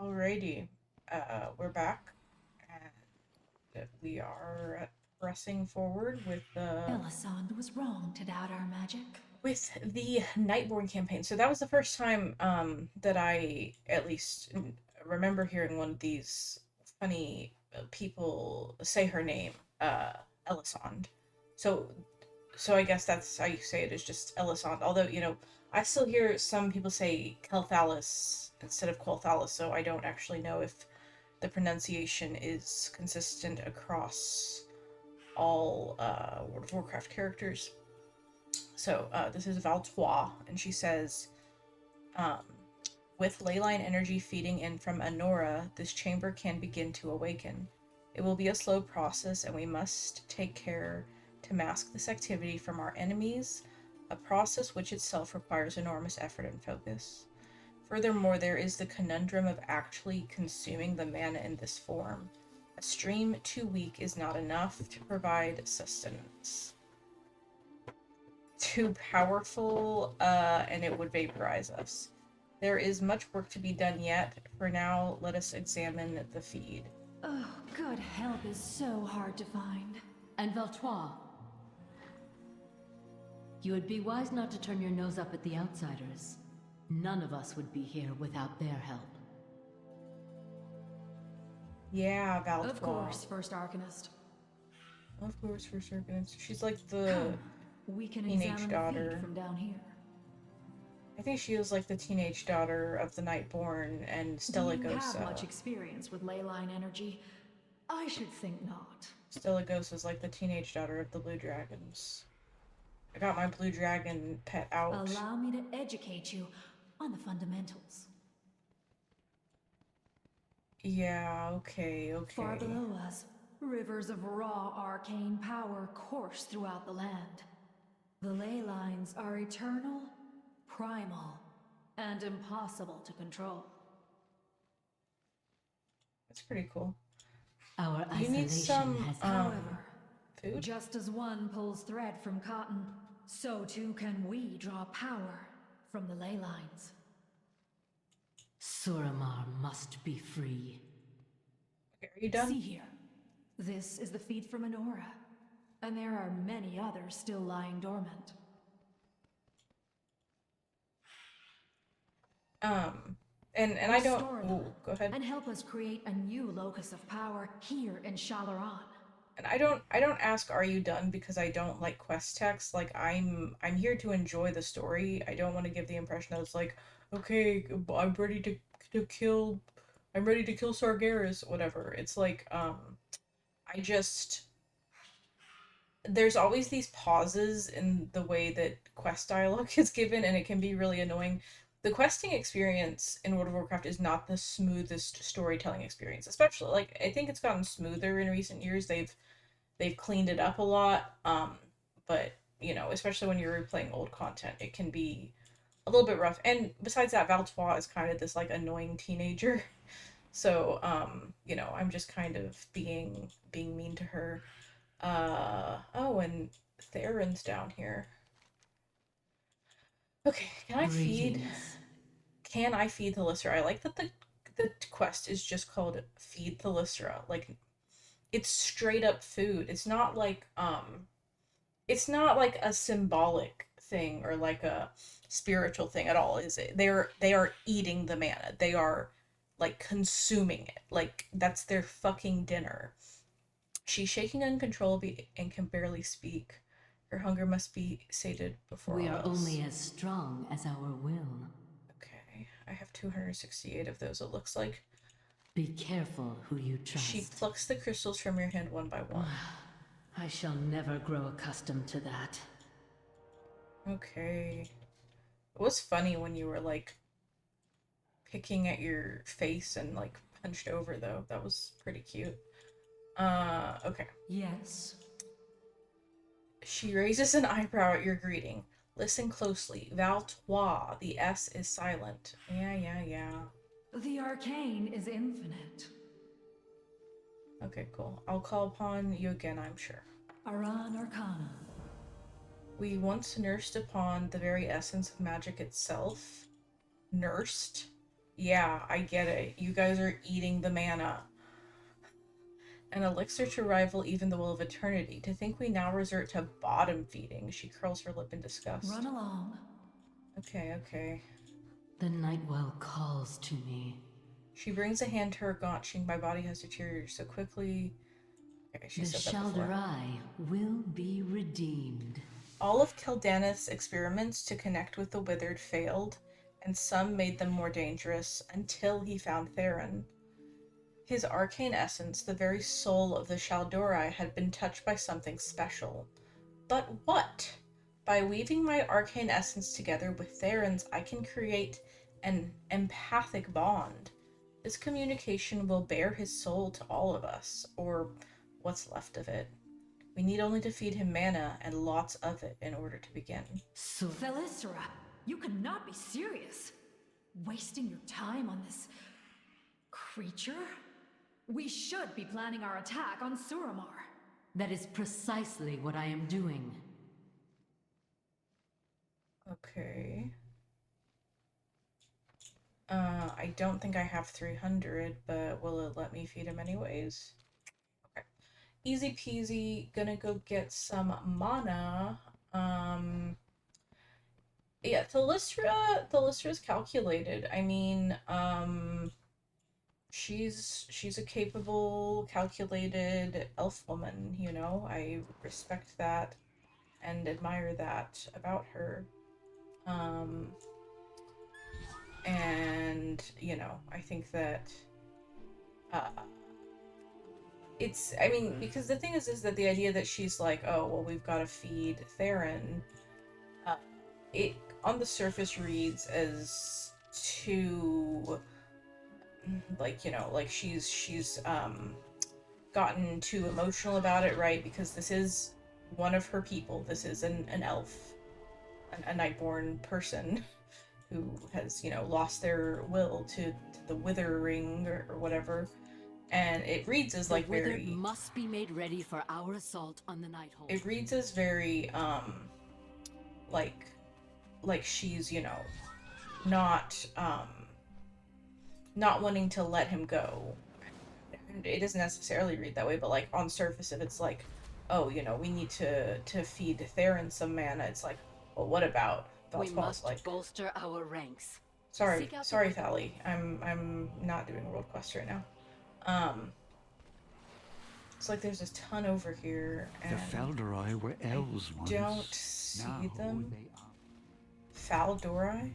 Alrighty, we're back, and we are pressing forward Melisande was wrong to doubt our magic. with the Nightborn campaign. So that was the first time that I at least remember hearing one of these funny people say her name, Elisande. So so I guess that's how you say it, is just Elisande. Although I still hear some people say Kelthalis instead of Qualthalis, so I don't actually know if the pronunciation is consistent across all World of Warcraft characters. So this is Valtois, and she says, um, with leyline energy feeding in from Anora, this chamber can begin to awaken. It will be a slow process, and we must take care to mask this activity from our enemies, a process which itself requires enormous effort and focus. Furthermore, there is the conundrum of actually consuming the mana in this form. A stream too weak is not enough to provide sustenance. Too powerful, and it would vaporize us. There is much work to be done yet. For now, let us examine the feed. Oh, good help is so hard to find. And Valtois, you would be wise not to turn your nose up at the outsiders. None of us would be here without their help. Yeah, Of Valtois. course, First Arcanist. Of course, for serpents. She's like Come, the we can teenage examine the feed daughter. from down here. I think she was like the teenage daughter of the Nightborn and Do you have Stellagosa. much experience with leyline energy? I should think not. Stellagosa is like the teenage daughter of the Blue Dragons. I got my Blue Dragon pet out. Allow me to educate you on the fundamentals. Yeah, okay, Far okay. below us, rivers of raw arcane power course throughout the land. The ley lines are eternal, primal, and impossible to control. That's pretty cool. Our You need isolation some, has... However, food? just as one pulls thread from cotton, so too can we draw power from the ley lines. Suramar must be free. Okay, are you done? See here. This is the feed from Anora, and there are many others still lying dormant. And I don't. Restore them, Ooh, go ahead. and help us create a new locus of power here in Shalaran. And I don't ask, are you done, because I don't like quest text. Like I'm here to enjoy the story. I don't want to give the impression that it's like, okay, I'm ready to kill, I'm ready to kill Sargeras, whatever. It's like, I just there's always these pauses in the way that quest dialogue is given, and it can be really annoying. The questing experience in World of Warcraft is not the smoothest storytelling experience, especially, like, I think it's gotten smoother in recent years. They've cleaned it up a lot. But especially when you're replaying old content, it can be a little bit rough. And besides that, Valtois is kind of this like annoying teenager. So I'm just kind of being mean to her. Oh, and Theron's down here. Okay, Greetings. can I feed the Lysra? I like that the quest is just called Feed the Lysra. Like, it's straight up food. It's not like a symbolic thing or like a spiritual thing at all, is it? They are eating the mana. They are like consuming it. Like, that's their fucking dinner. She's shaking uncontrollably and can barely speak. Her hunger must be sated before We all are else. only as strong as our will. Okay, I have 268 of those, it looks like. Be careful who you She trust. plucks the crystals from your hand one by one. I shall never grow accustomed to that. Okay. It was funny when you were like picking at your face and like punched over, though. That was pretty cute. Okay. Yes. She raises an eyebrow at your greeting. Listen closely. Valtois. The S is silent. Yeah, yeah, yeah. The arcane is infinite. Okay, cool. I'll call upon you again, I'm sure. Aran Arcana. We once nursed upon the very essence of magic itself. Nursed? Yeah, I get it. You guys are eating the mana. An elixir to rival even the will of eternity. To think we now resort to bottom feeding. She curls her lip in Run disgust. along. Okay, okay. The night well calls to me. She brings a hand to her gaunching. My body has deteriorated so quickly. Okay, she The said that before. Shalderai will be redeemed. All of Kildaneth's experiments to connect with the withered failed, and some made them more dangerous, until he found Theron. His arcane essence, the very soul of the Shaldorai, had been touched by something special. But what? By weaving my arcane essence together with Theron's, I can create an empathic bond. This communication will bear his soul to all of us, or what's left of it. We need only to feed him mana, and lots of it, in order to begin. So, Thalyssera, you cannot be serious. Wasting your time on this creature? We should be planning our attack on Suramar. that is precisely what I am doing. Okay. I don't think I have 300, but will it let me feed him anyways? Okay. Easy peasy. Gonna go get some mana. Yeah, Thalysra's calculated. I mean, she's a capable, calculated elf woman, you know? I respect that and admire that about her. Um, and, you know, I think that uh it's I mean, because the thing is that the idea that she's like, oh, well, we've got to feed Theron, uh, it on the surface reads as too like, you know, like she's gotten too emotional about it, right? Because this is one of her people. This is an elf, a nightborn person who has, you know, lost their will to the withering or whatever. And it reads as The like withered very must be made ready for our assault on the Nighthold. it reads as very like she's, you know, not not wanting to let him go. It doesn't necessarily read that way, but like on surface, if it's like, oh, you know, we need to feed Theron some mana, it's like, well, what about We Valtwell's must like, bolster our ranks. sorry, Seek out the sorry, Thali, I'm not doing world quest right now. Um, it's like there's a ton over here, The and Felderai were I elves once. don't see Now them. they are. Faldorai.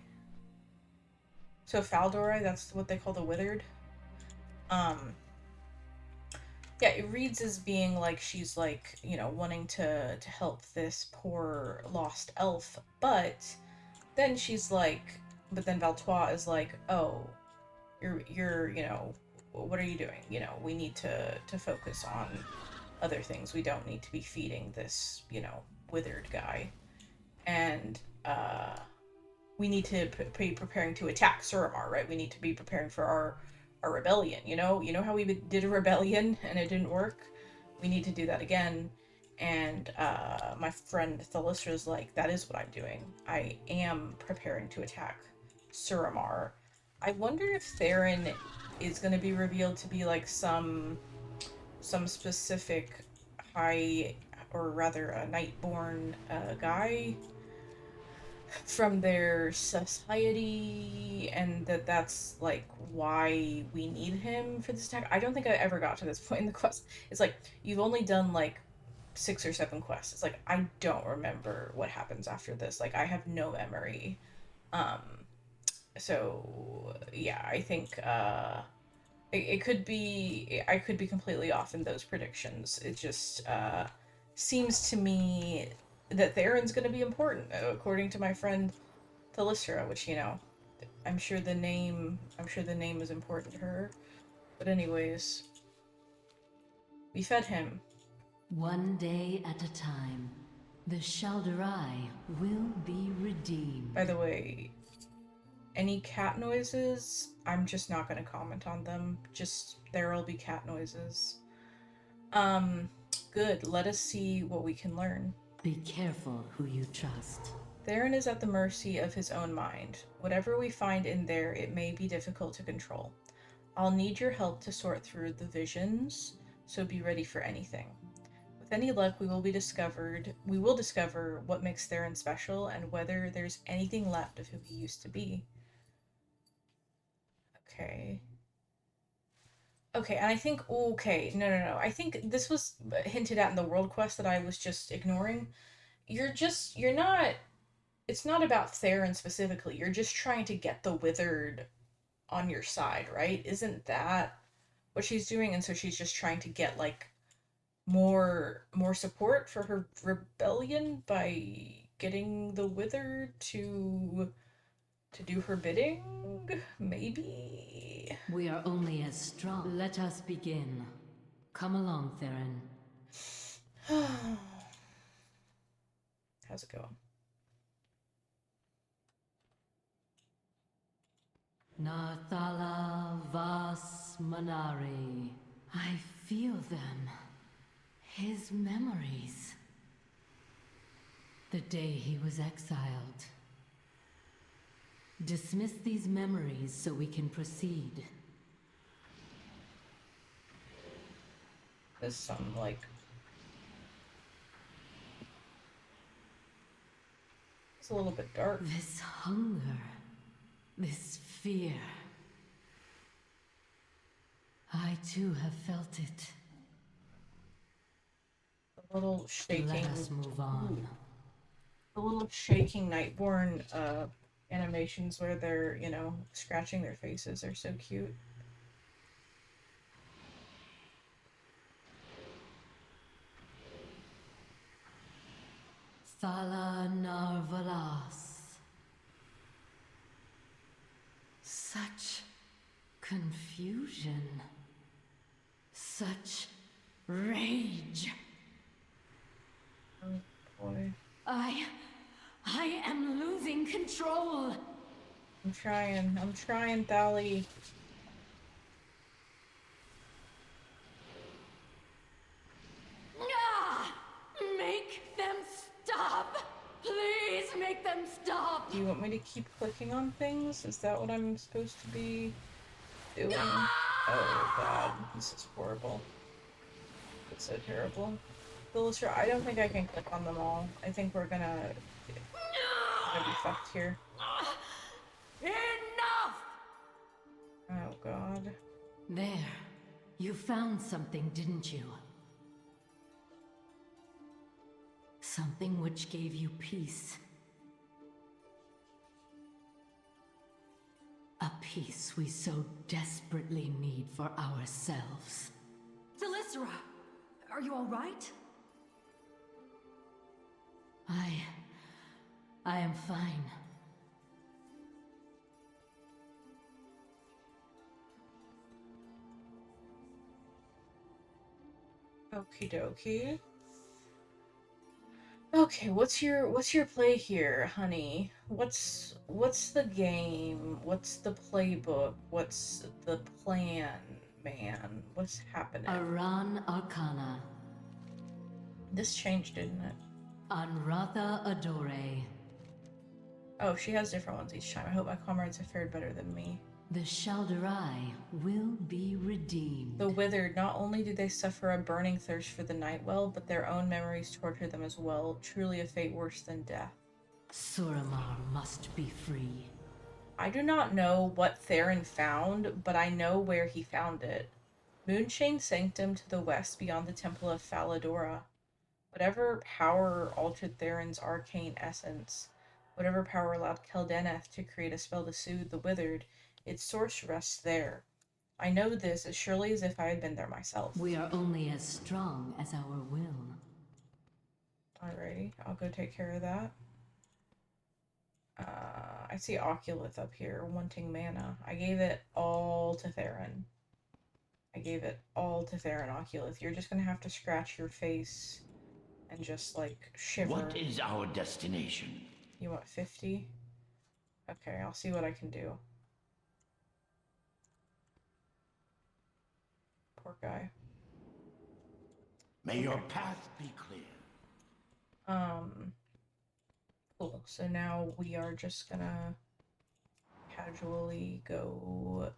So Faldorai, that's what they call the withered. Um, yeah, it reads as being like she's like, you know, wanting to help this poor lost elf, but then she's like, but then Valtois is like, oh, you're, you know, what are you doing? You know, we need to focus on other things. We don't need to be feeding this, you know, withered guy, and we need to be preparing to attack Suramar, right? We need to be preparing for our rebellion. You know how we did a rebellion and it didn't work. We need to do that again. And my friend Thalysra's like, that is what I'm doing. I am preparing to attack Suramar. I wonder if Theron is going to be revealed to be like some specific high, or rather a Nightborn guy from their society, and that's like why we need him for this attack. I don't think I ever got to this point in the quest. It's like you've only done like 6 or 7 quests. It's like I don't remember what happens after this. Like I have no memory. um so yeah, I think it could be, I could be completely off in those predictions. It just seems to me that Theron's going to be important, according to my friend Thalysra, which, you know, I'm sure the name is important to her. But anyways, we fed him. One day at a time, the Shalderai will be redeemed. By the way, any cat noises, I'm just not going to comment on them. Just there'll be cat noises. Um, good. Let us see what we can learn. Be careful who you trust. Theron is at the mercy of his own mind. Whatever we find in there, it may be difficult to control. I'll need your help to sort through the visions, so be ready for anything. With any luck, we will discover what makes Theron special and whether there's anything left of who he used to be. Okay. Okay, and I think okay, no. I think this was hinted at in the world quest that I was just ignoring. You're not it's not about Theron specifically. You're just trying to get the withered on your side, right? Isn't that what she's doing? And so she's just trying to get like more support for her rebellion by getting the withered to do her bidding, maybe. We are only as strong. Let us begin. Come along, Theron. How's it going? Narthala Vas Manari. I feel them. His memories. The day he was exiled. Dismiss these memories so we can proceed. There's some like it's a little bit dark. This hunger, this fear. I too have felt it. A little shaking. Let us move on. The little shaking Nightborn animations where they're, scratching their faces are so cute. Thala Narvalas. Such confusion. Such rage. Oh boy. I am losing control. I'm trying, Thali. Make them stop! Please make them stop! Do you want me to keep clicking on things? Is that what I'm supposed to be doing? Oh god, this is horrible. It's so terrible. Illustrator, I don't think I can click on them all. I think we're gonna be fucked here. Enough! Oh god. There. You found something, didn't you? Something which gave you peace. A peace we so desperately need for ourselves. Delisra, are you all right? I am fine. Okie dokie. Okay, what's your play here, honey? What's the game? What's the playbook? What's the plan, man? What's happening? Aran Arcana. This changed, didn't it? Anratha Adore. Oh, she has different ones each time. I hope my comrades have fared better than me. The Shalderai will be redeemed. The withered, not only do they suffer a burning thirst for the Nightwell, but their own memories torture them as well. Truly a fate worse than death. Suramar must be free. I do not know what Theron found, but I know where he found it. Moonshane Sanctum to the west beyond the Temple of Faladora. Whatever power altered Theron's arcane essence, whatever power allowed Keldeneth to create a spell to soothe the withered, its source rests there. I know this as surely as if I had been there myself. We are only as strong as our will. Alrighty, I'll go take care of that. I see Oculith up here wanting mana. I gave it all to Theron. Oculith. You're just gonna have to scratch your face and just like shiver. What is our destination? You want 50? Okay, I'll see what I can do. Poor guy. May your path be clear. Cool. So now we are just gonna casually go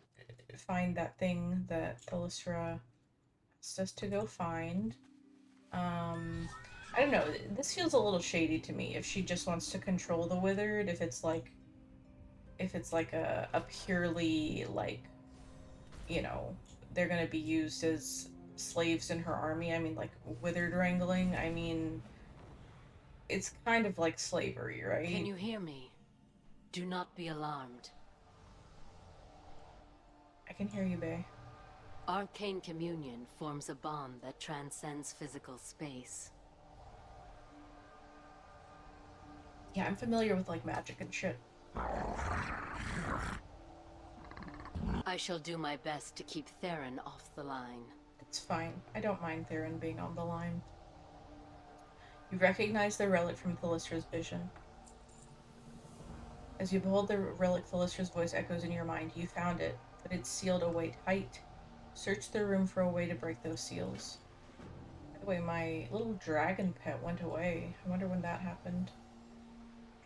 find that thing that Thalyssra asked us to go find. Um, I don't know. This feels a little shady to me. If she just wants to control the withered, if it's like a purely like, you know, they're gonna be used as slaves in her army. I mean, like withered wrangling. I mean, it's kind of like slavery, Can right? you hear me? Do not be alarmed. I can hear you, Bay. Arcane communion forms a bond that transcends physical space. Yeah, I'm familiar with like magic and shit. I shall do my best to keep Theron off the line. It's fine. I don't mind Theron being on the line. You recognize the relic from Thalysstra's vision. As you behold the relic, Thalysstra's voice echoes in your mind. You found it, but it's sealed away tight. Search the room for a way to break those seals. By the way, my little dragon pet went away. I wonder when that happened.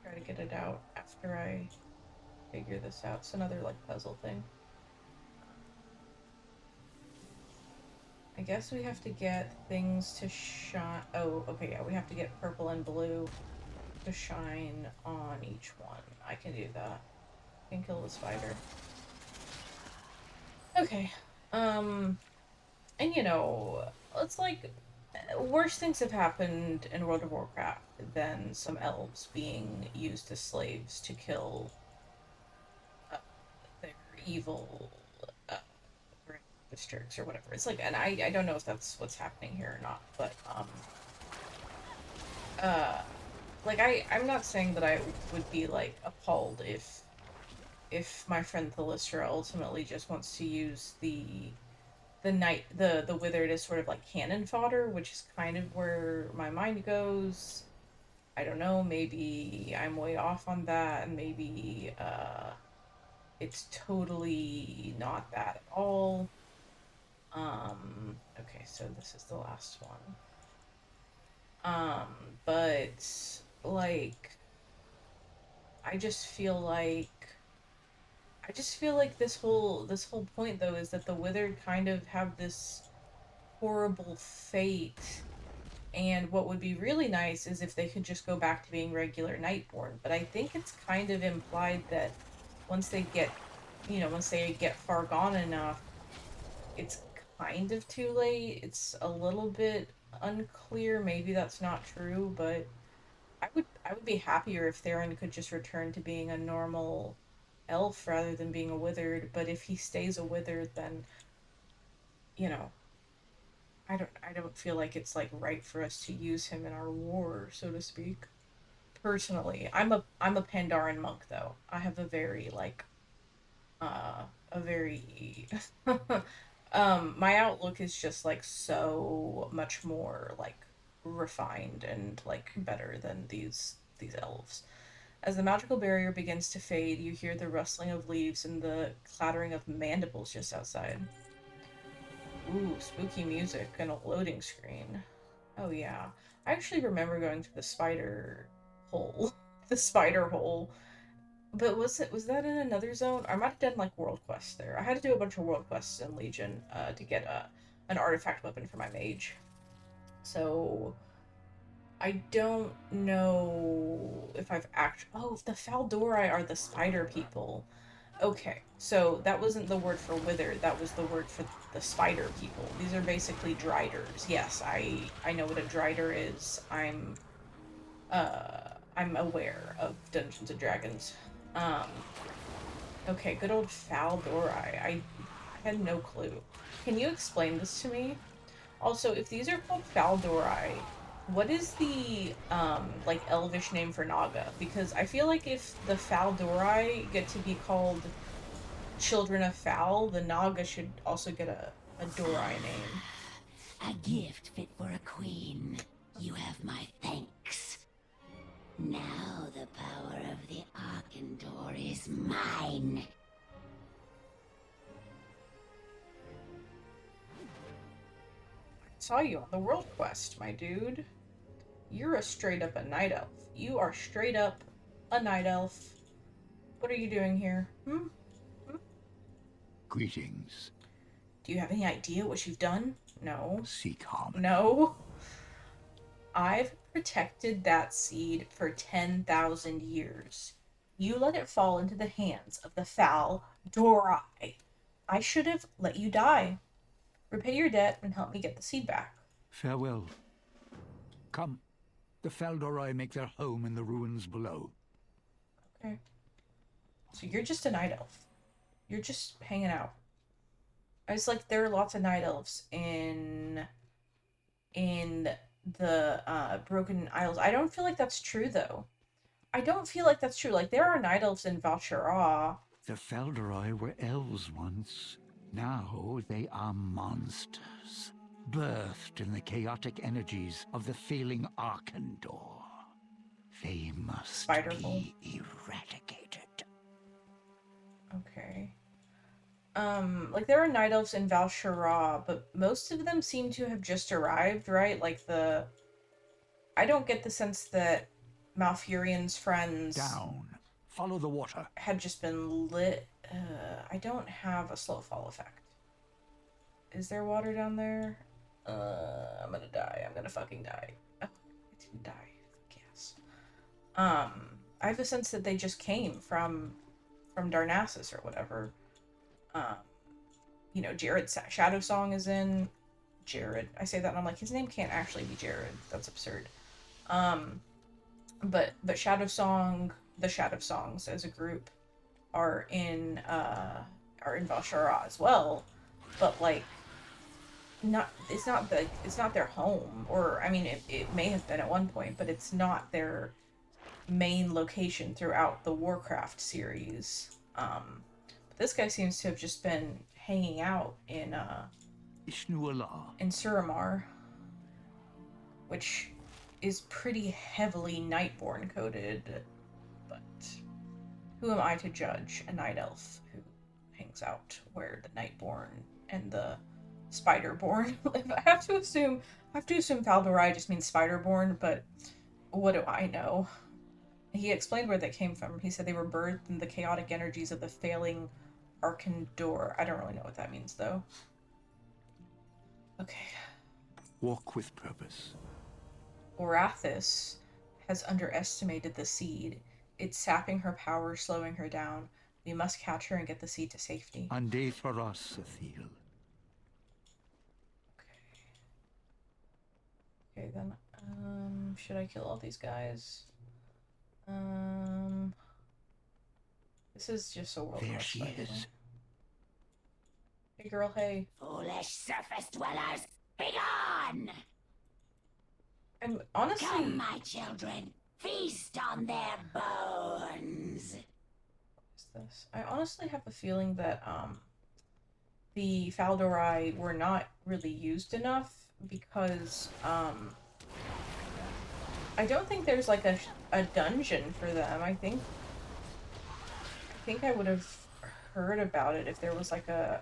Try to get it out after I figure this out. It's another like puzzle thing. I guess we have to get things to shine. Oh, okay, yeah, we have to get purple and blue to shine on each one. I can do that. I can kill the spider. Okay. And you know, it's like worse things have happened in World of Warcraft than some elves being used as slaves to kill uh, their evil uh, districts or whatever. It's like, and I don't know if that's what's happening here or not, but uh, like I'm not saying that I would be like appalled if my friend Thalystra ultimately just wants to use the withered as sort of like cannon fodder, which is kind of where my mind goes. I don't know, maybe I'm way off on that, and maybe it's totally not that at all. Okay, so this is the last one. But like I just feel like this whole point though is that the withered kind of have this horrible fate. And what would be really nice is if they could just go back to being regular Nightborn. But I think it's kind of implied that once they get, once they get far gone enough, it's kind of too late. It's a little bit unclear. Maybe that's not true, but I would be happier if Theron could just return to being a normal elf rather than being a withered. But if he stays a withered, then you know I don't feel like it's like right for us to use him in our war, so to speak. Personally, I'm a Pandaren monk though. I have a very like a very my outlook is just like so much more like refined and like better than these elves. As the magical barrier begins to fade, you hear the rustling of leaves and the clattering of mandibles just outside. Ooh, spooky music and a loading screen. Oh yeah. I actually remember going to the spider hole. The spider hole. But was that in another zone? I might have done like world quests there. I had to do a bunch of world quests in Legion to get an artifact weapon for my mage. So I don't know if I've actually. Oh, the Faldori are the spider people. Okay, so that wasn't the word for wither. That was the word for the spider people. These are basically driders. Yes, I know what a drider is. I'm aware of Dungeons and Dragons. Um, okay, good old Faldori. I had no clue. Can you explain this to me? Also, if these are called Faldori, what is the like elvish name for Naga? Because I feel like if the Faldori get to be called Children of Fal, the Naga should also get a Dorai name. A gift fit for a queen. You have my thanks. Now the power of the Arkandor is mine. Saw you on the world quest, my dude. You're a straight up a night elf. You are straight up a night elf. What are you doing here? Hmm? Greetings. Do you have any idea what you've done? No. Seek harmony. No. I've protected that seed for 10,000 years. You let it fall into the hands of the foul Dorai. I should have let you die. Repay your debt and help me get the seed back. Farewell. Come. The Faldorai make their home in the ruins below. Okay. So you're just a night elf. You're just hanging out. I was like, there are lots of night elves in the Broken Isles. I don't feel like that's true though. I don't feel like that's true. Like there are night elves in Val'sharah. The Faldorai were elves once. Now they are monsters, birthed in the chaotic energies of the failing Arkandor. They must Spiderhole. be eradicated. Okay. Like there are night elves in Val'sharah, but most of them seem to have just arrived, right? Like I don't get the sense that Malfurion's friends Down. Follow the water. had just been lit. I don't have a slow fall effect. Is there water down there? I'm gonna die. I'm gonna fucking die. Oh, I didn't die. Yes. I have a sense that they just came from Darnassus or whatever. You know, Jared's Shadow Song is in. Jared. I say that and I'm like, his name can't actually be Jared. That's absurd. But Shadow Song, the Shadow Songs as a group are in Val'sharah as well. But like it's not their home, or I mean it may have been at one point, but it's not their main location throughout the Warcraft series. But this guy seems to have just been hanging out in Suramar, which is pretty heavily Nightborn coded, but who am I to judge a night elf who hangs out where the Nightborn and the Spiderborn live? I have to assume Faldorai just means Spiderborn, but what do I know? He explained where they came from. He said they were birthed in the chaotic energies of the failing Arkandor. I don't really know what that means, though. Okay. Walk with purpose. Orathis has underestimated the seed. It's sapping her power, slowing her down. We must catch her and get the seed to safety. Ande for us, Athil. Okay, then, should I kill all these guys? This is just a world There quest, she by the way. is. Hey girl, hey. Foolish surface dwellers, begone! And honestly, Come, my children, feast on their bones. what is this? I honestly have a feeling that the Faldorai were not really used enough because I don't think there's like a dungeon for them. I think I would have heard about it if there was like an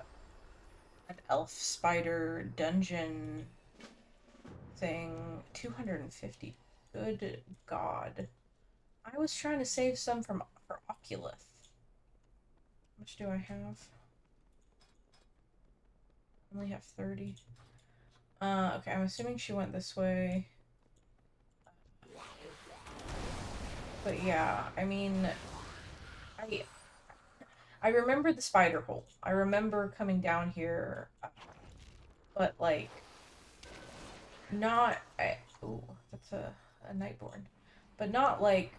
elf spider dungeon thing. 250. Good God. I was trying to save some for Oculus. How much do I have? I only have 30. Okay, I'm assuming she went this way. But yeah, I mean, I remember the spider hole. I remember coming down here, but like, not. Ooh, that's a Nightborn, but not like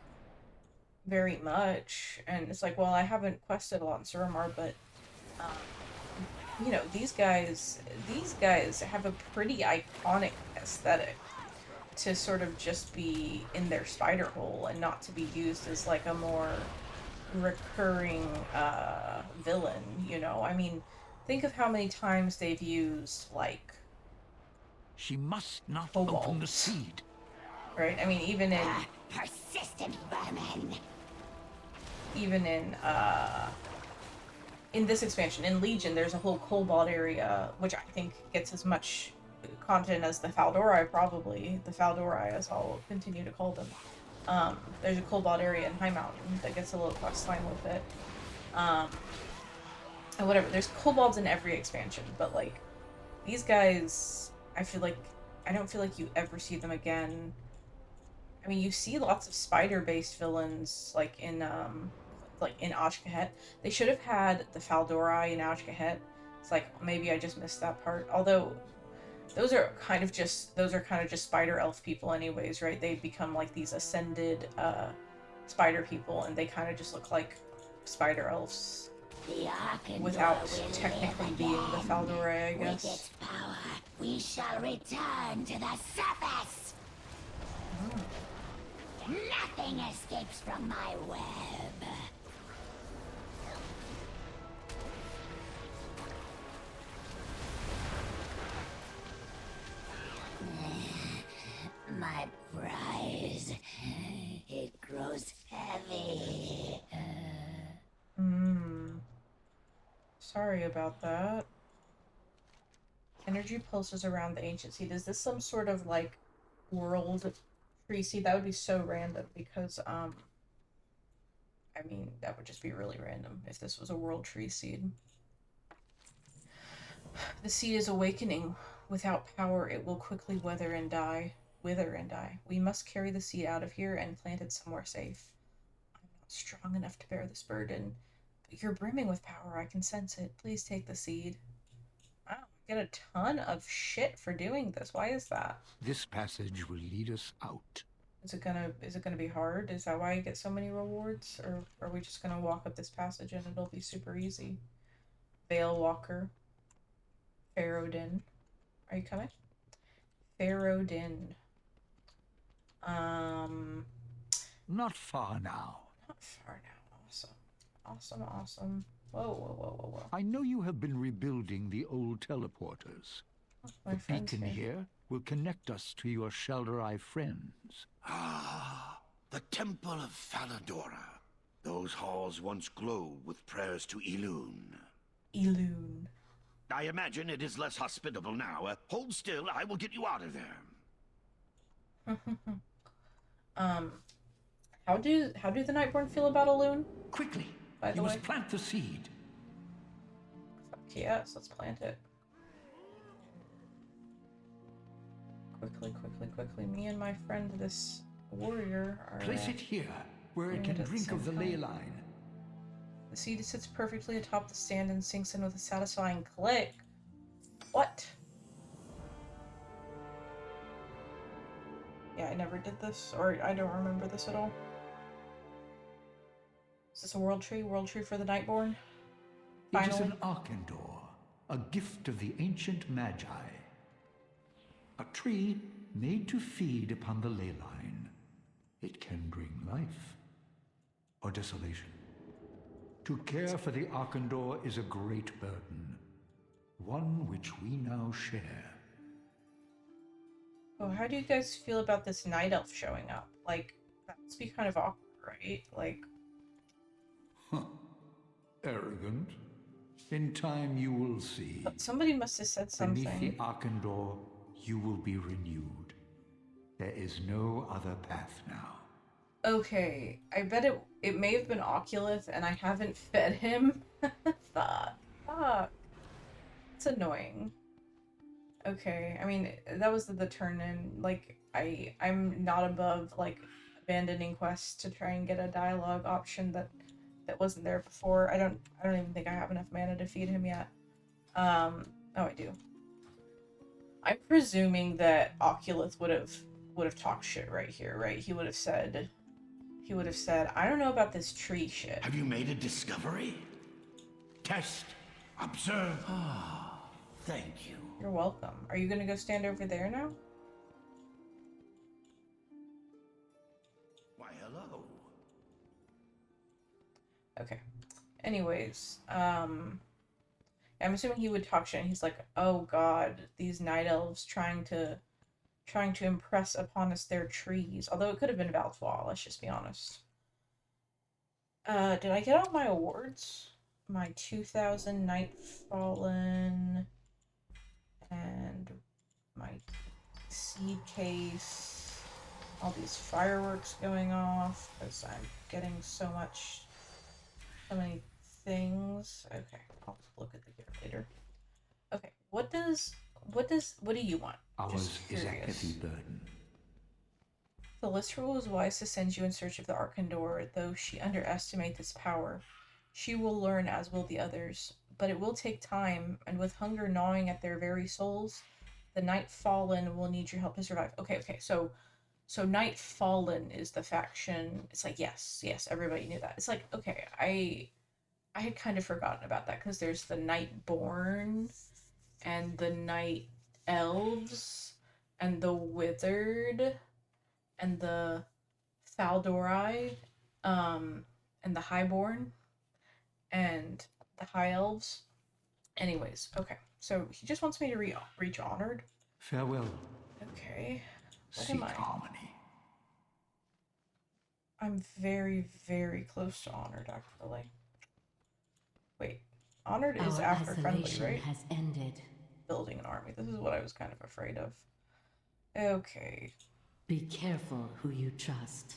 very much. And it's like, well, I haven't quested a lot in Suramar, but you know, these guys have a pretty iconic aesthetic to sort of just be in their spider hole and not to be used as like a more recurring villain, you know? I mean, think of how many times they've used like She must not Cobalt. open the seed. Right? I mean, even in Persistent vermin. in this expansion, in Legion, there's a whole Cobalt area, which I think gets as much continent as the Faldori, probably. The Faldori, as I'll continue to call them. There's a Cobalt area in High Mountain that gets a little quest line with it. Um, and whatever, there's kobolds in every expansion, but, like, these guys, I feel like, I don't feel like you ever see them again. I mean, you see lots of spider-based villains, like in Ashkahet. They should have had the Faldori in Ashkahet. It's like, maybe I just missed that part. Although, those are kind of just spider elf people anyways, right? They become like these ascended, spider people, and they kind of just look like spider elves. The Arcandor Without will technically live being the again. Faldori, I With guess. its power, we shall return to the surface. Nothing escapes from my web. My prize. It grows heavy. Hmm. Sorry about that. Energy pulses around the ancient seed. Is this some sort of like world tree seed? That would be so random because I mean that would just be really random if this was a world tree seed. The seed is awakening. Without power, it will quickly wither and die. Wither and die. We must carry the seed out of here and plant it somewhere safe. I'm not strong enough to bear this burden. But you're brimming with power. I can sense it. Please take the seed. Wow, I get a ton of shit for doing this. Why is that? This passage will lead us out. Is it gonna be hard? Is that why I get so many rewards? Or are we just gonna walk up this passage and it'll be super easy? Veil Walker. Pharaoh Are you coming? Pharaoh Not far now. Not far now. Awesome. Awesome, awesome. Whoa, whoa, whoa, whoa, whoa. I know you have been rebuilding the old teleporters. My The friend's beacon here. here will connect us to your Shelderai friends. Ah, the Temple of Faladora. Those halls once glowed with prayers to Elune. Elune. I imagine it is less hospitable now. Hold still, I will get you out of there. um, how do the Nightborn feel about Elune? Quickly, By the you way, must plant the seed. fuck yes, let's plant it. Quickly, quickly, quickly. Me and my friend, this warrior, are. Place it here, where it doing can it at the drink of the same ley time. line. The seed sits perfectly atop the stand and sinks in with a satisfying click. What? Yeah, I never did this, or I don't remember this at all. Is this a world tree? World tree for the Nightborn? It is Finally? an Arkandor, a gift of the ancient Magi. A tree made to feed upon the ley line. It can bring life or desolation. To care for the Arkandor is a great burden, one which we now share. Oh, how do you guys feel about this night elf showing up? Like, that must be kind of awkward, right? Like, Arrogant. In time you will see. somebody must have said Beneath the something. Arkandor, you will be renewed. There is no other path now. Okay, I bet it may have been Oculus and I haven't fed him. Fuck. Fuck. It's annoying. Okay, I mean, that was the turn in. Like, I'm not above, like, abandoning quests to try and get a dialogue option that wasn't there before. I don't even think I have enough mana to feed him yet. Oh, I do. I'm presuming that Oculus would have talked shit right here, right? He would have said, I don't know about this tree shit. Have you made a discovery? Test. Observe. Thank you. You're welcome. Are you gonna go stand over there now? Why, hello. Okay. Anyways, I'm assuming he would talk shit and he's like, oh god, these night elves trying to impress upon us their trees. Although it could have been Valtois, let's just be honest. Did I get all my awards? My 2000 Nightfallen and my seed case. All these fireworks going off because I'm getting so many things. Okay, I'll look at the gear later. Okay, what do you want? Ours Just is a heavy curious. burden. The Lister was wise to send you in search of the Arkandor, though she underestimates its power. She will learn, as will the others, but it will take time, and with hunger gnawing at their very souls, the Night Fallen will need your help to survive. Okay, so Night Fallen is the faction. It's like yes, everybody knew that. It's like okay, I had kind of forgotten about that because there's the Nightborn and the Night Elves and the Withered and the Faldori, um, and the Highborn and the High Elves. Anyways, okay. So he just wants me to reach honored. Farewell. Okay. What am Seek I? harmony. I'm very, very close to honored, actually. Wait. Honored is Our after friendly, isolation right? has ended. Building an army. This is what I was kind of afraid of. Okay. Be careful who you trust.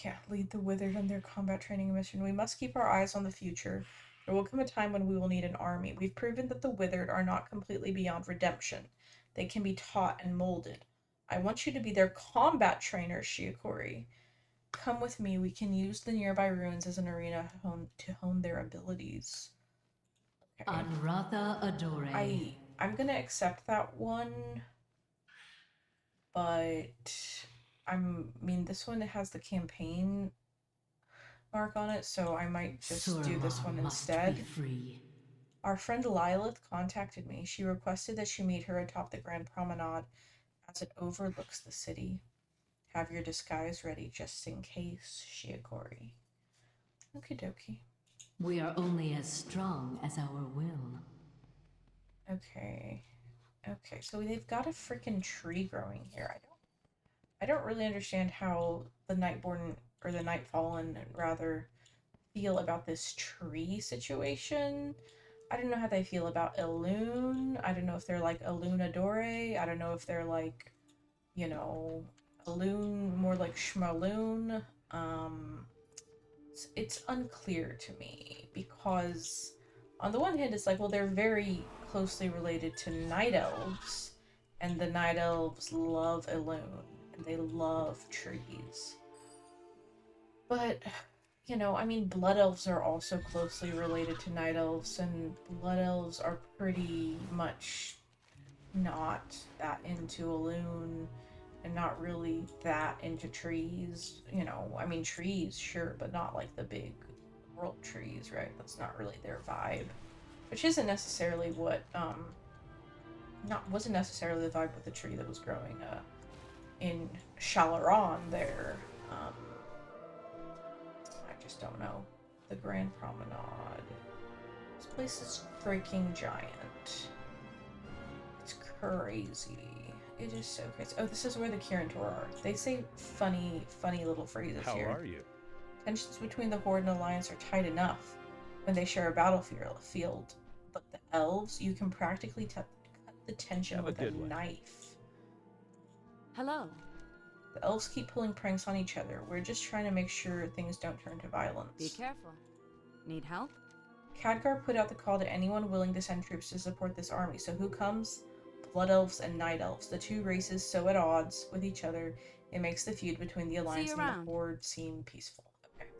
Yeah, lead the withered on their combat training mission. We must keep our eyes on the future. There will come a time when we will need an army. We've proven that the withered are not completely beyond redemption. They can be taught and molded. I want you to be their combat trainer, Shiokori. Come with me. We can use the nearby ruins as an arena to hone their abilities. Okay. Anratha Adore. I'm gonna accept that one, but I mean this one has the campaign mark on it, so I might just do this one Suramar must instead. be free. Our friend Lilith contacted me. She requested that she meet her atop the Grand Promenade as it overlooks the city. Have your disguise ready just in case, Shiokori. Okie dokie. We are only as strong as our will. Okay. Okay, so they've got a freaking tree growing here. I don't really understand how the Nightborn or the Nightfallen rather feel about this tree situation. I don't know how they feel about Elune. I don't know if they're like Elunadore. I don't know if they're like, you know, Elune more like Schmaloon. It's unclear to me because on the one hand it's like, well, they're very closely related to night elves, and the night elves love Elune and they love trees. But I mean, blood elves are also closely related to night elves, and blood elves are pretty much not that into a loon and not really that into trees. I mean, trees, sure, but not like the big world trees, right? That's not really their vibe. Which isn't necessarily what, wasn't necessarily the vibe with the tree that was growing, in Shalaron there. I just don't know. The Grand Promenade. This place is freaking giant. It's crazy. It is so crazy. Oh, this is where the Kirintor are. They say funny little phrases here. How are you? Tensions between the Horde and Alliance are tight enough when they share a battlefield, but the elves, you can practically cut the tension with a knife. Hello. The elves keep pulling pranks on each other. We're just trying to make sure things don't turn to violence. Be careful. Need help? Khadgar put out the call to anyone willing to send troops to support this army. So who comes? Blood elves and night elves, the two races so at odds with each other, it makes the feud between the Alliance and the Horde seem peaceful. Okay.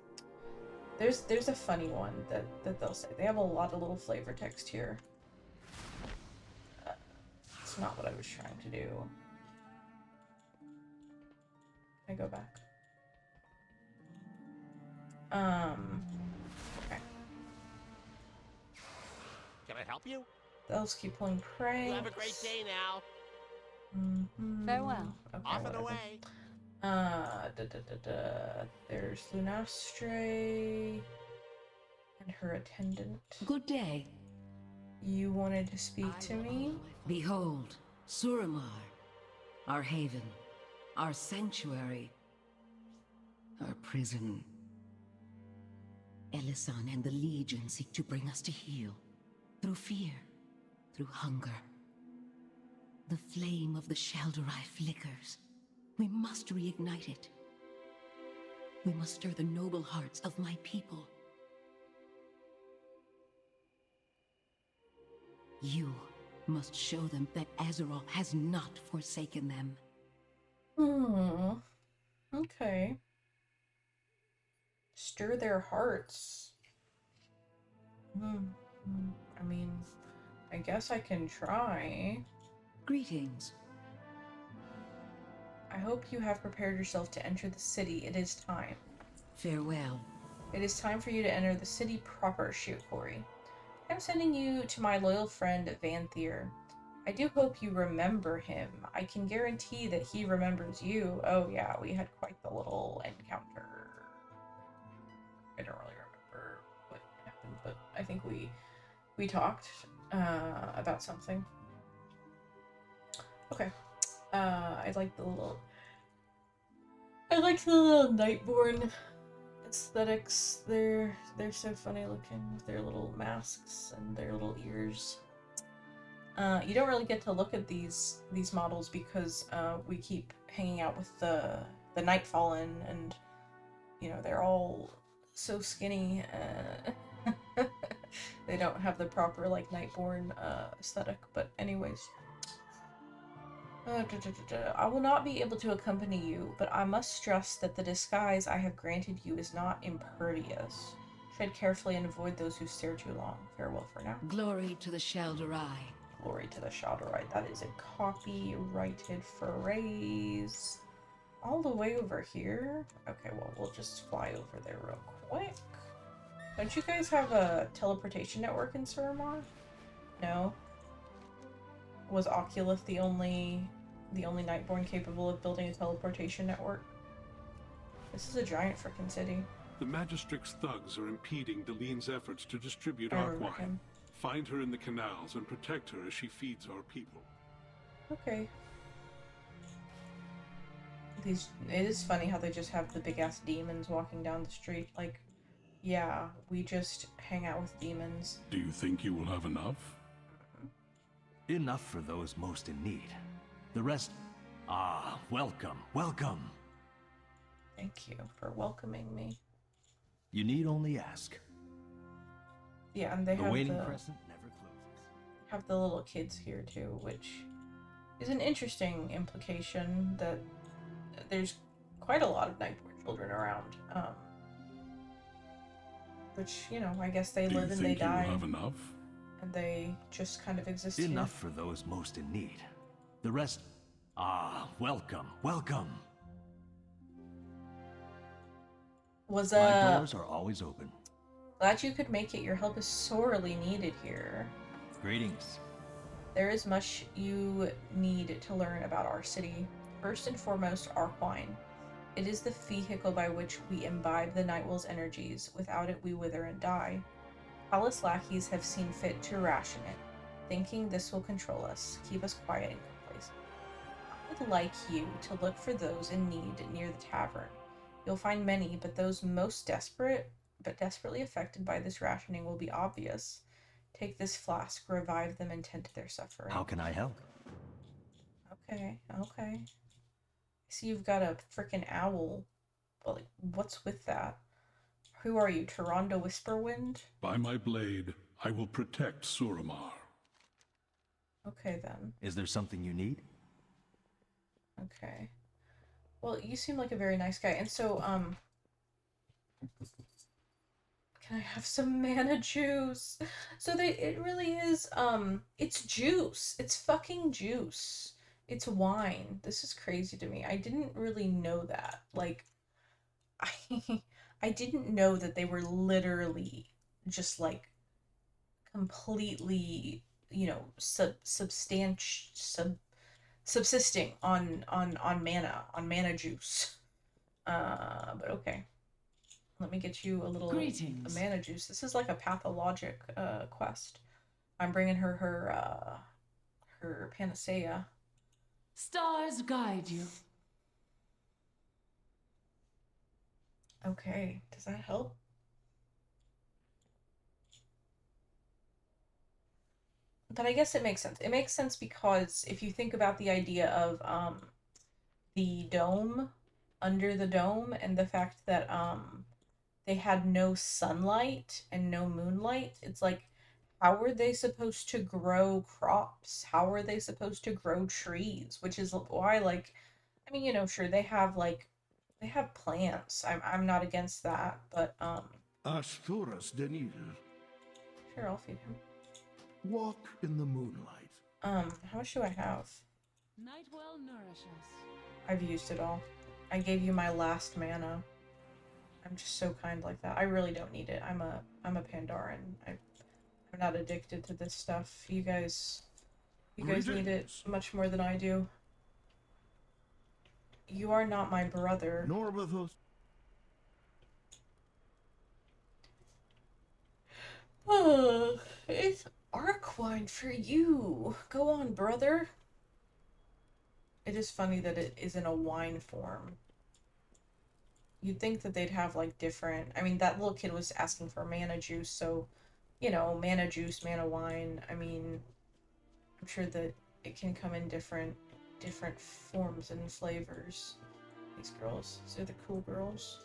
There's a funny one that they'll say. They have a lot of little flavor text here. It's not what I was trying to do. Can I go back? Okay. Can I help you? The elves keep pulling pranks. You have a great day now. Farewell. Okay, Off and whatever. away. There's Lunastre and her attendant. Good day. You wanted to speak to me? Behold, Suramar, our haven, our sanctuary, our prison. Elisan and the Legion seek to bring us to heel, through fear, through hunger. The flame of the Shal'Dorei flickers. We must reignite it. We must stir the noble hearts of my people. You must show them that Azeroth has not forsaken them. Hmm. Okay. Stir their hearts. Hmm. I mean, I guess I can try. Greetings. I hope you have prepared yourself to enter the city. It is time. Farewell. It is time for you to enter the city proper, Shiokori. I'm sending you to my loyal friend, Vanthier. I do hope you remember him. I can guarantee that he remembers you. Oh yeah, we had quite the little encounter. I don't really remember what happened, but I think we talked about something. Okay. I like the little Nightborn aesthetics. They're so funny looking with their little masks and their little ears. You don't really get to look at these models because we keep hanging out with the Nightfallen, and you know they're all so skinny. They don't have the proper like Nightborn aesthetic. But anyways, I will not be able to accompany you, but I must stress that the disguise I have granted you is not impervious. Tread carefully and avoid those who stare too long. Farewell for now. Glory to the Shal'Dorei. Glory to the Shal'Dorei. That is a copyrighted phrase. All the way over here? Okay, well, we'll just fly over there real quick. Don't you guys have a teleportation network in Suramar? No? Was Oculus the only Nightborn capable of building a teleportation network? This is a giant frickin' city. The Magistrix thugs are impeding Delene's efforts to distribute I remember Arkwine. him. Find her in the canals and protect her as she feeds our people. Okay. It is funny how they just have the big ass demons walking down the street. Like, yeah, we just hang out with demons. Do you think you will have enough? Enough for those most in need. The rest... Ah, welcome, welcome. Thank you for welcoming me. You need only ask. Yeah, and they The have waning the crescent never closes. have the little kids here too, which is an interesting implication that there's quite a lot of Nightborn children around. Which, you know, I guess they live and they die. Do you think you will have enough? And they just kind of exist Enough here. for those most in need. The rest... Ah, welcome, welcome. Was My doors are always open. glad you could make it. Your help is sorely needed here. Greetings. There is much you need to learn about our city. First and foremost, Arkwine. It is the vehicle by which we imbibe the Nightwell's energies. Without it, we wither and die. Palace lackeys have seen fit to ration it, thinking this will control us, keep us quiet and complacent. I would like you to look for those in need near the tavern. You'll find many, but those most desperately affected by this rationing will be obvious. Take this flask, revive them, and tend to their suffering. How can I help? Okay. See, you've got a freaking owl. But, like, what's with that? Who are you, Tyrande Whisperwind? By my blade, I will protect Suramar. Okay, then. Is there something you need? Okay. Well, you seem like a very nice guy. And so, can I have some mana juice? So it really is, it's juice. It's fucking juice. It's wine. This is crazy to me. I didn't really know that. Like, I didn't know that they were literally just, like, completely, you know, subsisting on mana juice. But okay. Let me get you a little Greetings. a mana juice. This is like a pathologic quest. I'm bringing her panacea. Stars guide you. Okay, does that help? but I guess it makes sense. It makes sense because if you think about the idea of the dome, under the dome, and the fact that they had no sunlight and no moonlight, it's like, how are they supposed to grow crops? How are they supposed to grow trees? Which is why, like, I mean, sure, they have plants. I'm not against that, but Asturas Denil, sure, I'll feed him. walk in the moonlight. How much do I have? Night well nourish us. I've used it all. I gave you my last mana. I'm just so kind like that. I really don't need it. I'm a Pandaran. I'm not addicted to this stuff. You guys need it much more than I do. You are not my brother. Norbathos. Oh, it's Arkwine for you. Go on, brother. It is funny that it is in a wine form. You'd think that they'd have like different. I mean, that little kid was asking for mana juice, so mana juice, mana wine. I mean, I'm sure that it can come in different forms and flavors. These girls, these are the cool girls.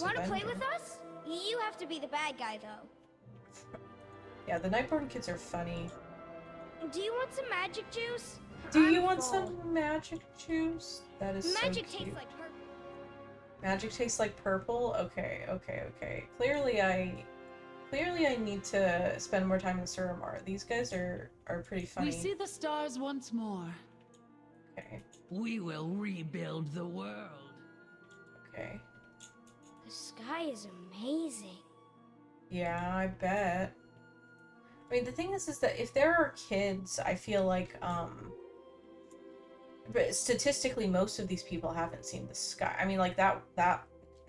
Want to play with us? You have to be the bad guy, though. Yeah, the Nightborn kids are funny. Do you want some magic juice? Do you want some magic juice? That is magic so cute. tastes like purple. Magic tastes like purple? Okay. Clearly I need to spend more time in Suramar. These guys are pretty funny. We see the stars once more. Okay. We will rebuild the world. Okay. The sky is amazing. Yeah, I bet. I mean, the thing is that if there are kids, I feel like, but statistically, most of these people haven't seen the sky. I mean, like, that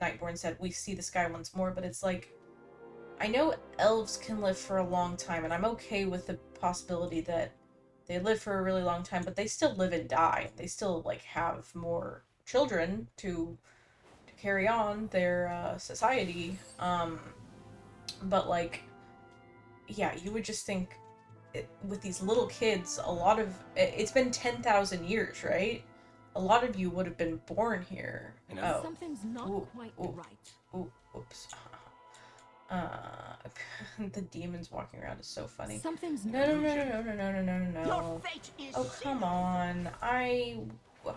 Nightborn said, we see the sky once more, but it's like, I know elves can live for a long time, and I'm okay with the possibility that they live for a really long time, but they still live and die. They still, like, have more children to carry on their, society. But, like, yeah, you would just think with these little kids, a lot of it's been 10,000 years, right? A lot of you would have been born here. Oh, something's not quite right. Ooh, oops. The demons walking around is so funny. Something's No. Your fate is Oh, come on. I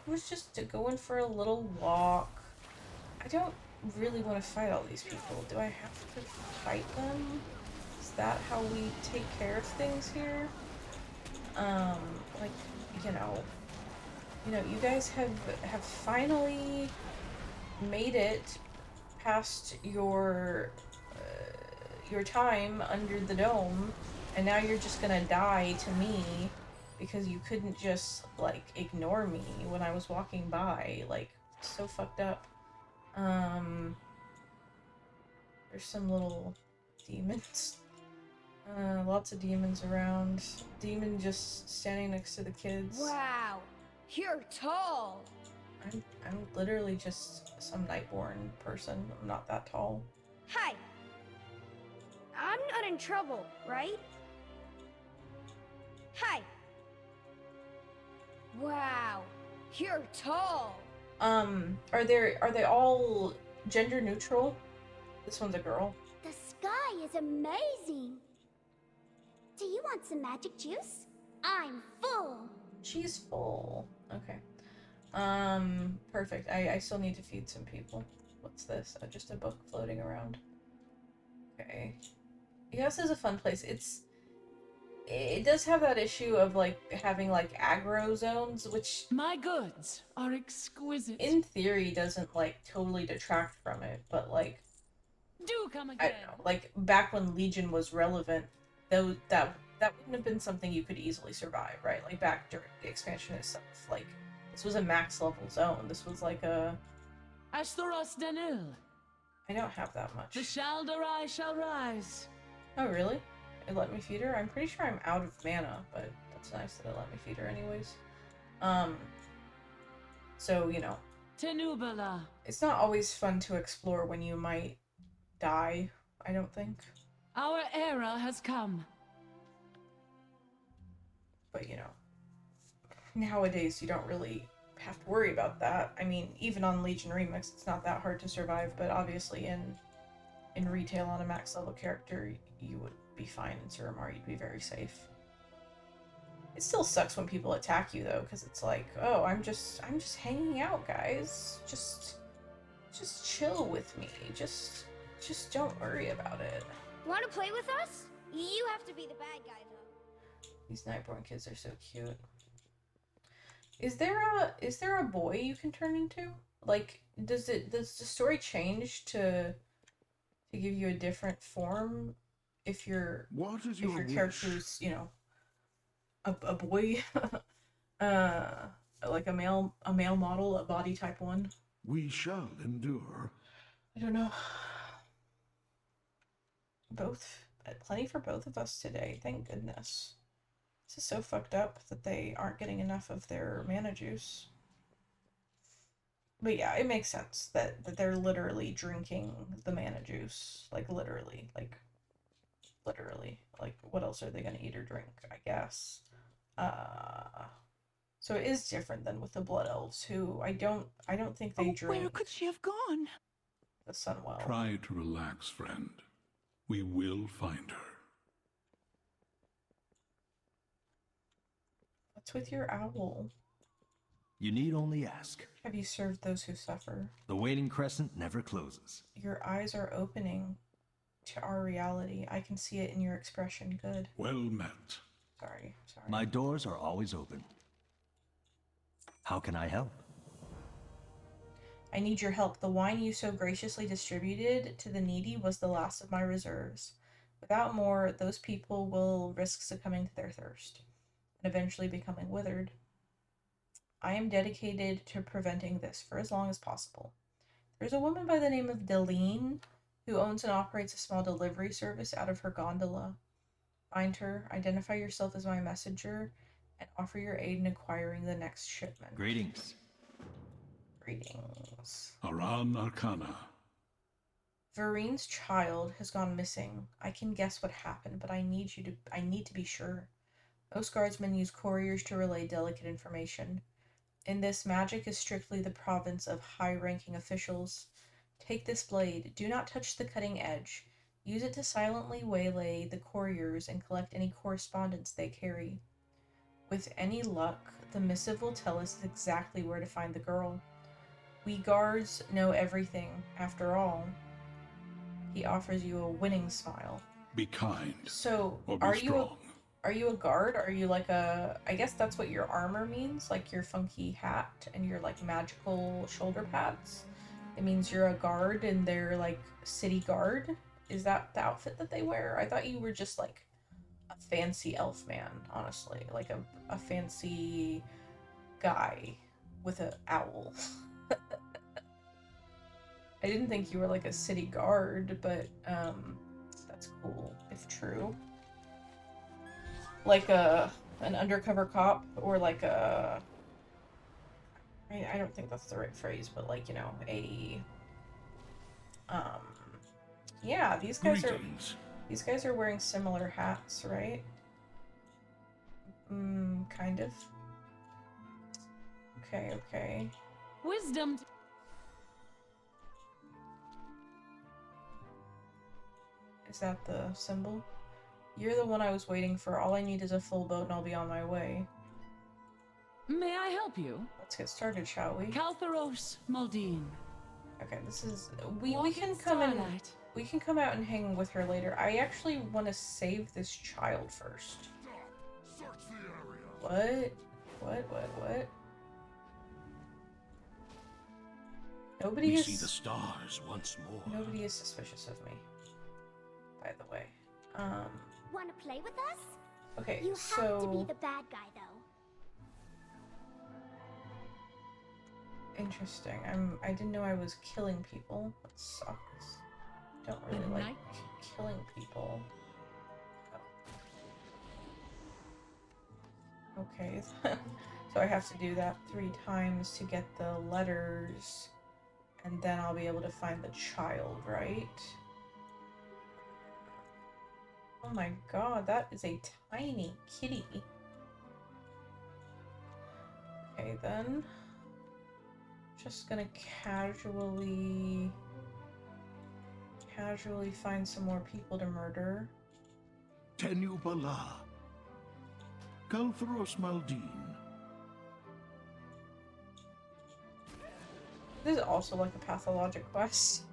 was just going for a little walk. I don't really want to fight all these people. Do I have to fight them? Is that how we take care of things here? Like, you guys have finally made it past your time under the dome, and now you're just gonna die to me because you couldn't just, like, ignore me when I was walking by. Like, so fucked up. There's some little demons. Lots of demons around. Demon just standing next to the kids. Wow, you're tall. I'm literally just some Nightborn person. I'm not that tall. Hi. I'm not in trouble, right? Hi. Wow, you're tall. Are they all gender neutral? This one's a girl. The sky is amazing. Do you want some magic juice? I'm full. She's full. Okay. Perfect. I still need to feed some people. What's this? Just a book floating around. Okay. Yeah, this is a fun place. It does have that issue of, like, having, like, aggro zones, which... My goods are exquisite. In theory, doesn't, like, totally detract from it, but, like... Do come again. I don't know. Like, back when Legion was relevant, that wouldn't have been something you could easily survive, right? Like, back during the expansion itself. Like, this was a max level zone. This was like a... Ashtoros Danil. I don't have that much. The Shaldarai shall rise. Oh, really? It let me feed her? I'm pretty sure I'm out of mana, but that's nice that it let me feed her anyways. So, Tenubala. it's not always fun to explore when you might die, I don't think. Our era has come. But you know, nowadays you don't really have to worry about that. I mean, even on Legion Remix, it's not that hard to survive, but obviously in retail on a max level character, you would be fine. In Suramar, you'd be very safe. It still sucks when people attack you though, because it's like, oh, I'm just hanging out, guys. Just chill with me. Just don't worry about it. Want to play with us? You have to be the bad guy, though. These Nightborn kids are so cute. Is there a boy you can turn into? Like, does the story change to give you a different form if your character's, you know, a boy, like a male model, a body type 1? We shall endure. I don't know. Both, plenty for both of us today. Thank goodness. This is so fucked up that they aren't getting enough of their mana juice. But yeah, it makes sense that they're literally drinking the mana juice. Like, literally. Like, what else are they gonna eat or drink, I guess? So it is different than with the Blood Elves, who I don't think they drink. Where could she have gone? The Sunwell. Try to relax, friend. We will find her. What's with your owl? You need only ask. Have you served those who suffer? The waning crescent never closes. Your eyes are opening to our reality. I can see it in your expression. Good. Well met. Sorry. My doors are always open. How can I help? I need your help. The wine you so graciously distributed to the needy was the last of my reserves. Without more, those people will risk succumbing to their thirst and eventually becoming withered. I am dedicated to preventing this for as long as possible. There's a woman by the name of Deline who owns and operates a small delivery service out of her gondola. Find her, identify yourself as my messenger, and offer your aid in acquiring the next shipment. Greetings. Greetings. Aran Arcana. Varine's child has gone missing. I can guess what happened, but I need to be sure. Most guardsmen use couriers to relay delicate information. In this, magic is strictly the province of high-ranking officials. Take this blade. Do not touch the cutting edge. Use it to silently waylay the couriers and collect any correspondence they carry. With any luck, the missive will tell us exactly where to find the girl. We guards know everything, after all. He offers you a winning smile. Be kind. So, or be strong. Are you a guard? Are you like a... I guess that's what your armor means, like your funky hat and your like magical shoulder pads. It means you're a guard and they're like city guard. Is that the outfit that they wear? I thought you were just like a fancy elf man, honestly. Like a fancy guy with an owl. I didn't think you were like a city guard, but that's cool if true. Like an undercover cop, or like a... I don't think that's the right phrase, but like, you know, a... Yeah, these guys are wearing similar hats, right? Kind of. Okay. Wisdom. Is that the symbol? You're the one I was waiting for. All I need is a full boat and I'll be on my way. May I help you? Let's get started, shall we? Kaltharos Muldeen. Okay, this is... We can come out and hang with her later. I actually want to save this child first. Search the area. What? We see the stars once more. Nobody is suspicious of me, by the way. Want to play with us? Okay, you have to be the bad guy, though. Interesting. I didn't know I was killing people. That sucks. Don't really like killing people. Oh. Okay. So I have to do that 3 times to get the letters, and then I'll be able to find the child, right? Oh my god, that is a tiny kitty. Okay, then. Just gonna casually find some more people to murder. Tenubala. Galthros Maldine. This is also like a pathologic quest.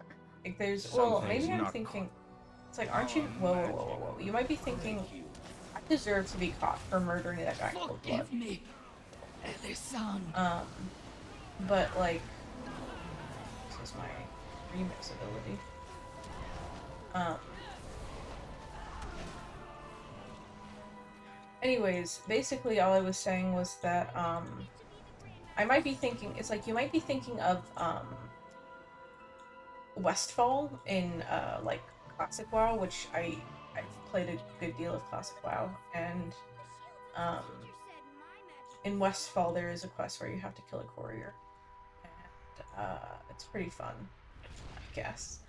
Like there's, well, Something's maybe I'm not thinking, it's like, aren't you, whoa. You might be thinking, I deserve to be caught for murdering that guy in cold blood. Forgive me, Elisan. But like, this is my remix ability. Anyways, basically all I was saying was that, I might be thinking, it's like, you might be thinking of, Westfall in, like, Classic WoW, which I've played a good deal of Classic WoW, and, in Westfall there is a quest where you have to kill a courier, and, it's pretty fun, I guess.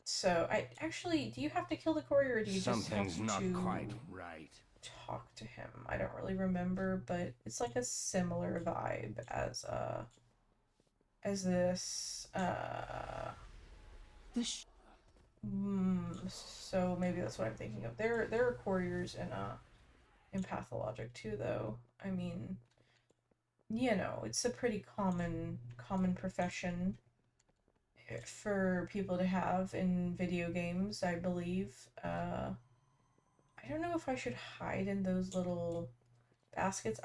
So, do you have to kill the courier, or do you just have to not quite right. talk to him? I don't really remember, but it's like a similar vibe as this, so maybe that's what I'm thinking of. There are couriers in Pathologic too, though. I mean, you know, it's a pretty common profession for people to have in video games, I believe. I don't know if I should hide in those little baskets.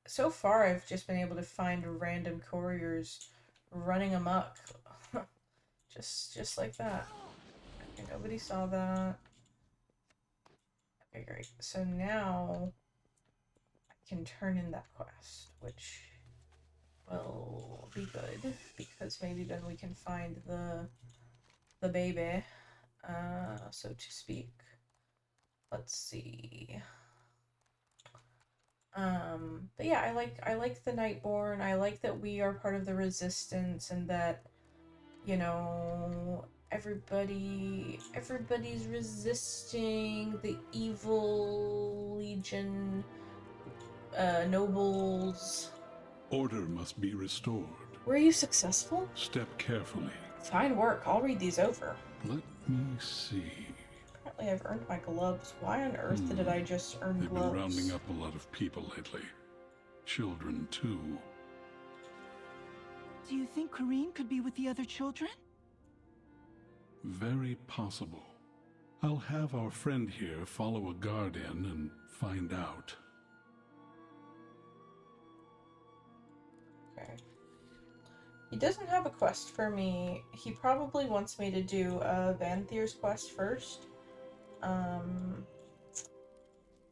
So far, I've just been able to find random couriers running amok. just like that. Okay, nobody saw that. Okay, great. So now I can turn in that quest, which will be good, because maybe then we can find the baby, so to speak. Let's see. But yeah, I like the Nightborn. I like that we are part of the Resistance, and that, you know, everybody's resisting the evil Legion, nobles. Order must be restored. Were you successful? Step carefully. Fine work. I'll read these over. Let me see. Apparently I've earned my gloves. Why on earth did I just earn They've gloves? been rounding up a lot of people lately. Children, too. Do you think Corrine could be with the other children? Very possible. I'll have our friend here follow a guard in and find out. Okay. He doesn't have a quest for me. He probably wants me to do Vanthir's quest first.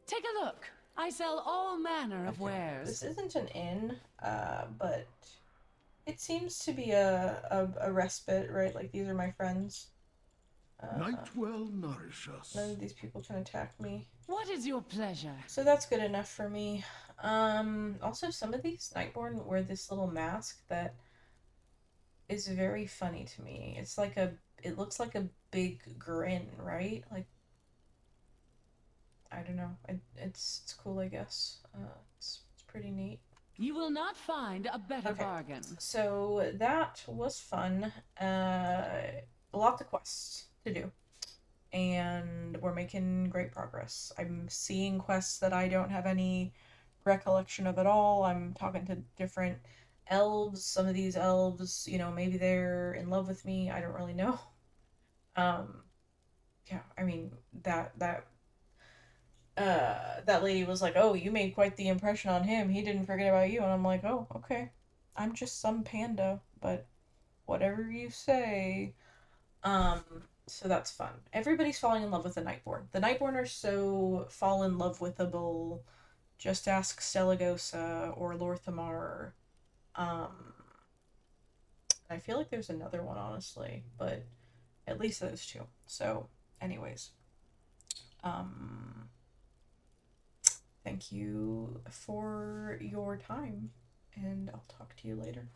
Take a look. I sell all manner of wares. This isn't an inn, but it seems to be a respite, right? Like, these are my friends. Nightwell nourish us. None of these people can attack me. What is your pleasure? So that's good enough for me. Also, some of these Nightborn wear this little mask that is very funny to me. It's like it looks like a big grin, right? Like, I don't know. It's cool, I guess. It's pretty neat. You will not find a better bargain. So that was fun. Lots of quests to do, and we're making great progress. I'm seeing quests that I don't have any recollection of at all. I'm talking to different elves. Some of these elves, you know, maybe they're in love with me. I don't really know. Yeah, I mean, that lady was like, "Oh, you made quite the impression on him. He didn't forget about you." And I'm like, "Oh, okay. I'm just some panda, but whatever you say." So that's fun. Everybody's falling in love with the Nightborn. The Nightborn are so fall in love withable. Just ask Stelagosa or Lorthamar. I feel like there's another one, honestly, but at least those two. So, anyways, thank you for your time, and I'll talk to you later.